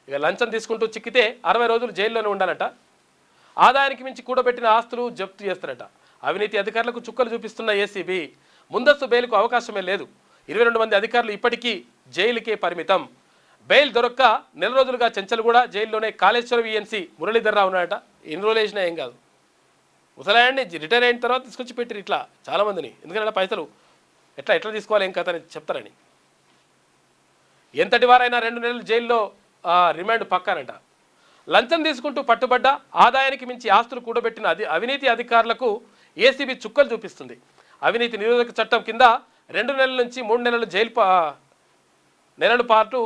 ఇక లంచం తీసుకుంటూ చిక్కితే 60 రోజులు జైల్లోనే ఉండాలట. ఆదాయానికి మించి కూడబెట్టిన ఆస్తులు జప్తు చేస్తారట. అవినీతి అధికారులకు చుక్కలు చూపిస్తున్న ఏసీబీ ముందస్తు బెయిల్కు అవకాశమే లేదు. 22 మంది అధికారులు ఇప్పటికీ జైలుకే పరిమితం. బెయిల్ దొరక్క నెల రోజులుగా చెంచల్గూడ జైల్లోనే కాళేశ్వరం ఈఎన్సీ మురళీధర్రావు ఉన్నాడట. ఎన్ని రోజులు వేసినా ఏం కాదు. ముసలాయన్ని రిటైర్ అయిన తర్వాత తీసుకొచ్చి పెట్టిరు ఇట్లా చాలామందిని. ఎందుకంటే పైసలు ఎట్లా తీసుకోవాలి ఏం కథ అని చెప్తారని. ఎంతటి వారైనా 2 నెలలు జైల్లో రిమాండ్ పక్కానంట. లంచం తీసుకుంటూ పట్టుబడ్డ ఆదాయానికి మించి ఆస్తులు కూడబెట్టిన అవినీతి అధికారులకు ఏసీబీ చుక్కలు చూపిస్తుంది. అవినీతి నిరోధక చట్టం కింద 2 నెలల నుంచి 3 నెలలు నెలల పాటు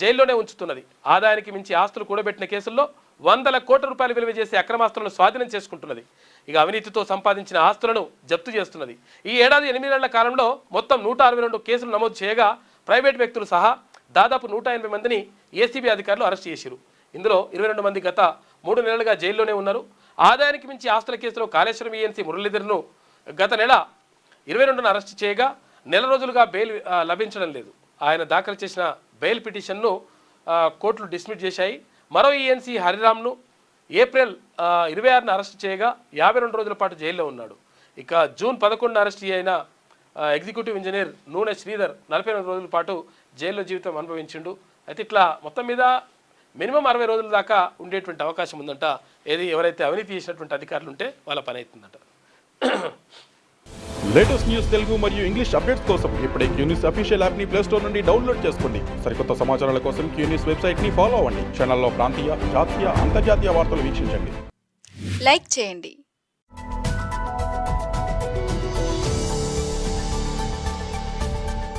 జైల్లోనే ఉంచుతున్నది. ఆదాయానికి మించి ఆస్తులు కూడబెట్టిన కేసుల్లో 100 కోట్ల రూపాయలు విలువ చేసే అక్రమాస్తులను స్వాధీనం చేసుకుంటున్నది. ఇక అవినీతితో సంపాదించిన ఆస్తులను జప్తు చేస్తున్నది. ఈ ఏడాది 8 నెలల కాలంలో మొత్తం 162 కేసులు నమోదు చేయగా ప్రైవేట్ వ్యక్తులు సహా దాదాపు 180 మందిని ఏసీబీ అధికారులు అరెస్ట్ చేశారు. ఇందులో 22 మంది గత 3 నెలలుగా జైల్లోనే ఉన్నారు. ఆదాయానికి మించి ఆస్తుల కేసులో కాళేశ్వరం ఈఎన్సీ మురళీధర్ను గత నెల 22న అరెస్ట్ చేయగా నెల రోజులుగా బెయిల్ లభించడం లేదు. ఆయన దాఖలు చేసిన బెయిల్ పిటిషన్ను కోర్టులు డిస్మిస్ చేశాయి. మరో ఈఎన్సీ హరిరామ్ను ఏప్రిల్ 26న అరెస్ట్ చేయగా 52 రోజుల పాటు జైల్లో ఉన్నాడు. ఇక జూన్ 11న అరెస్ట్ అయిన ఎగ్జిక్యూటివ్ ఇంజనీర్ నూనె శ్రీధర్ 48 రోజుల పాటు జైల్లో జీవితం అనుభవించిండు. అయితే ఇట్లా మొత్తం మీద మినిమం 60 రోజుల దాకా ఉండేటువంటి అవకాశం ఉందంట. ఎవరైతే అవినీతి చేసినటువంటి అధికారులు ఉంటే వాళ్ళ పని అవుతుందంట. లేటెస్ట్ న్యూస్ తెలుగు మరియు ఇంగ్లీష్ అప్డేట్స్ కోసం ఇప్పుడే క్యూన్యూస్ అఫీషియల్ యాప్ని ప్లే స్టోర్ నుండి డౌన్లోడ్ చేసుకోండి. సరికొత్త సమాచారాల కోసం క్యూన్యూస్ వెబ్సైట్ని ఫాలో అవ్వండి. ఛానల్లో ప్రాంతీయ, జాతీయ, అంతర్జాతీయ వార్తలు వీక్షించండి. లైక్ చేయండి.